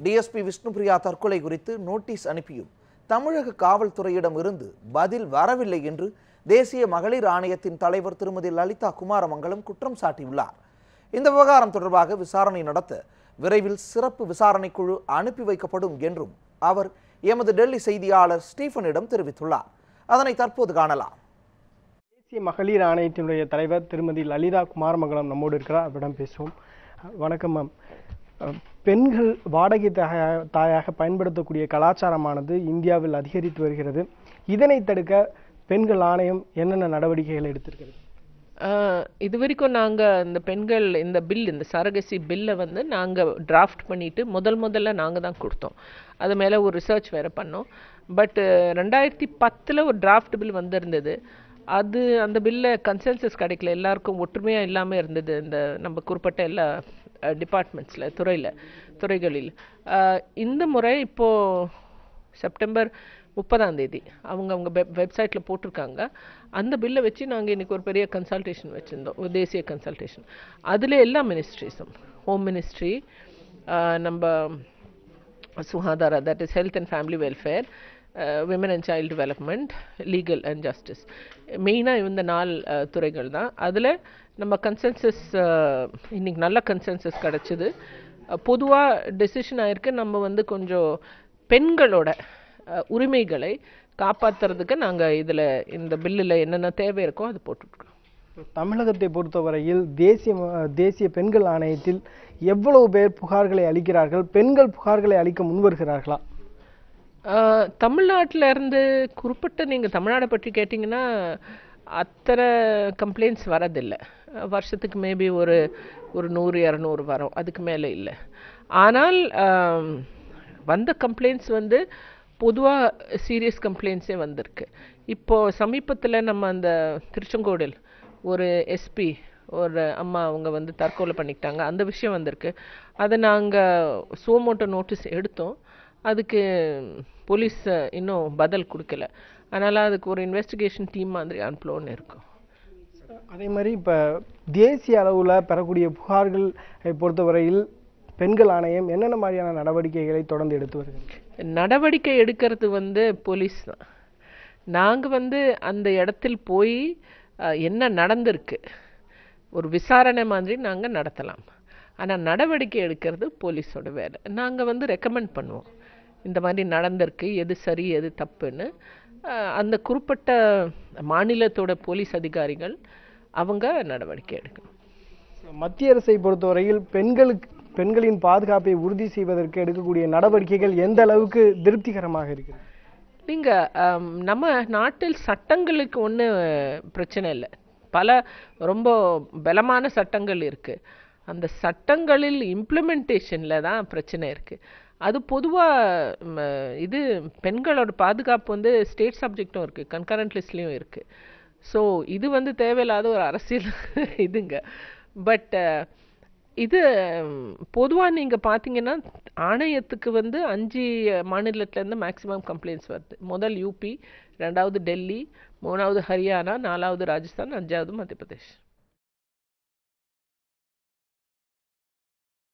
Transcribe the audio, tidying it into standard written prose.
DSP Vishnupriya தற்கொலை குறித்து notice அனுப்பியும் தமிழக காவல்துறையிடம் இருந்து பதில் வரவில்லை என்று தேசிய மகளிர் ஆணையத்தின் தலைவர் திருமதி லலிதா குமாரமங்கலம் குற்றம் சாட்டியுள்ளார். இந்த விவகாரம் தொடர்பாக விசாரணை நடத்த விரைவில் சிறப்பு விசாரணை குழு அனுப்பி வைக்கப்படும் என்றும் அவர் எமது டெல்லி செய்தியாளர் ஸ்டீஃபனிடம் தெரிவித்துள்ளார். அதனை தற்போது காணலாம். தேசிய மகளிர் ஆணையத்தினுடைய தலைவர் திருமதி லலிதா குமாரமங்கலம் நம்மோடு இருக்கிறார். அவரிடம் பேசுவோம். வணக்கம் மேம். பெண்கள் வாடகை தாயாக பயன்படுத்தக்கூடிய கலாச்சாரமானது இந்தியாவில் அதிகரித்து வருகிறது. இதனை தடுக்க பெண்கள் ஆணையம் என்னென்ன நடவடிக்கைகளை எடுத்திருக்கிறது? இது வரைக்கும் நாங்கள் இந்த பெண்கள் இந்த பில் இந்த சரகசி பில்லை வந்து நாங்கள் டிராஃப்ட் பண்ணிவிட்டு முதல்ல நாங்கள் தான் கொடுத்தோம். அது மேலே ஒரு ரிசர்ச் வேறு பண்ணோம். பட் 2010 ஒரு டிராஃப்ட் பில் வந்திருந்தது. அந்த பில்ல கன்சென்சஸ் கிடைக்கல, எல்லாருக்கும் ஒற்றுமையாக இல்லாமல் இருந்தது. இந்த நம்ம குறிப்பிட்ட எல்லா டிபார்ட்மெண்ட்ஸில் துறைகளில் இந்த முறை இப்போது செப்டம்பர் 30 அவங்க வெப்சைட்டில் போட்டிருக்காங்க. அந்த பில்லை வச்சு நாங்கள் இன்றைக்கி ஒரு பெரிய கன்சல்டேஷன் வச்சுருந்தோம், ஒரு தேசிய கன்சல்டேஷன். அதில் எல்லா மினிஸ்ட்ரிஸும், ஹோம் மினிஸ்ட்ரி, நம்ம சுகாதார, that is health and family welfare, women and child development, legal and justice, மெயினாக இந்த 4 துறைகள் தான். அதில் நம்ம கன்சென்சஸ் இன்றைக்கி நல்ல கன்சென்சஸ் கிடச்சிது. பொதுவாக டெசிஷன் ஆகிருக்கு, நம்ம வந்து கொஞ்சம் பெண்களோட உரிமைகளை காப்பாற்றுறதுக்கு நாங்கள் இந்த பில்லில் என்னென்ன தேவை இருக்கோ அது போட்டுருக்கோம். தமிழகத்தை பொறுத்தவரையில் தேசிய பெண்கள் ஆணையத்தில் எவ்வளவு பேர் புகார்களை அளிக்கிறார்கள்? பெண்கள் புகார்களை அளிக்க முன்வருகிறார்களா? தமிழ்நாட்டில் இருந்து குறிப்பிட்ட நீங்கள் தமிழ்நாடை பற்றி கேட்டிங்கன்னா அத்தனை கம்ப்ளைண்ட்ஸ் வரதில்லை. வருஷத்துக்கு மேபி ஒரு 100-200 வரும், அதுக்கு மேலே இல்லை. ஆனால் வந்த கம்ப்ளைண்ட்ஸ் வந்து பொதுவாக சீரியஸ் கம்ப்ளைண்ட்ஸே வந்திருக்கு. இப்போது சமீபத்தில் நம்ம அந்த திருச்செங்கோடில் ஒரு எஸ்பி ஒரு அம்மா அவங்க வந்து தற்கொலை பண்ணிக்கிட்டாங்க, அந்த விஷயம் வந்திருக்கு. அதை நாங்கள் சுவமோட்டோ நோட்டீஸ் எடுத்தோம். அதுக்கு போலீஸ் இன்னும் பதில் கொடுக்கல. அதனால் அதுக்கு ஒரு இன்வெஸ்டிகேஷன் டீம் மாதிரி அனுப்பலோன்னு இருக்கும். அதே மாதிரி இப்போ தேசிய அளவில் பெறக்கூடிய புகார்கள் பொறுத்தவரையில் பெண்கள் ஆணையம் என்னென்ன மாதிரியான நடவடிக்கைகளை தொடர்ந்து எடுத்து வருகிறது? நடவடிக்கை எடுக்கிறது வந்து போலீஸ் தான். நாங்கள் வந்து அந்த இடத்தில் போய் என்ன நடந்திருக்கு ஒரு விசாரணை மாதிரி நாங்கள் நடத்தலாம். ஆனால் நடவடிக்கை எடுக்கிறது போலீஸோட வேலை. நாங்கள் வந்து ரெக்கமெண்ட் பண்ணுவோம், இந்த மாதிரி நடந்திருக்கு, எது சரி எது தப்புன்னு. அந்த குறிப்பிட்ட மாநிலத்தோட போலீஸ் அதிகாரிகள் அவங்க நடவடிக்கை எடுக்கணும். மத்திய அரசை பொறுத்தவரையில் பெண்களின் பாதுகாப்பை உறுதி செய்வதற்கு எடுக்கக்கூடிய நடவடிக்கைகள் எந்த அளவுக்கு திருப்திகரமாக இருக்குது? நீங்கள் நம்ம நாட்டில் சட்டங்களுக்கு ஒன்றும் பிரச்சனை இல்லை. பல ரொம்ப பலமான சட்டங்கள் இருக்குது. அந்த சட்டங்களில் இம்ப்ளிமெண்டேஷனில் தான் பிரச்சனை இருக்குது. அது பொதுவாக இது பெண்களோட பாதுகாப்பு வந்து ஸ்டேட் சப்ஜெக்டும் இருக்குது, கன்கரண்ட் லிஸ்ட்லேயும் இருக்குது. ஸோ இது வந்து தேவையில்லாத ஒரு அரசியல் இதுங்க. பட் இது பொதுவாக நீங்கள் பார்த்தீங்கன்னா ஆணையத்துக்கு வந்து 5 மாநிலத்திலேருந்து மேக்ஸிமம் கம்ப்ளைண்ட்ஸ் வருது. முதல் யூபி, 2வது டெல்லி, 3வது ஹரியானா, 4வது ராஜஸ்தான், 5வது மத்திய பிரதேஷ்.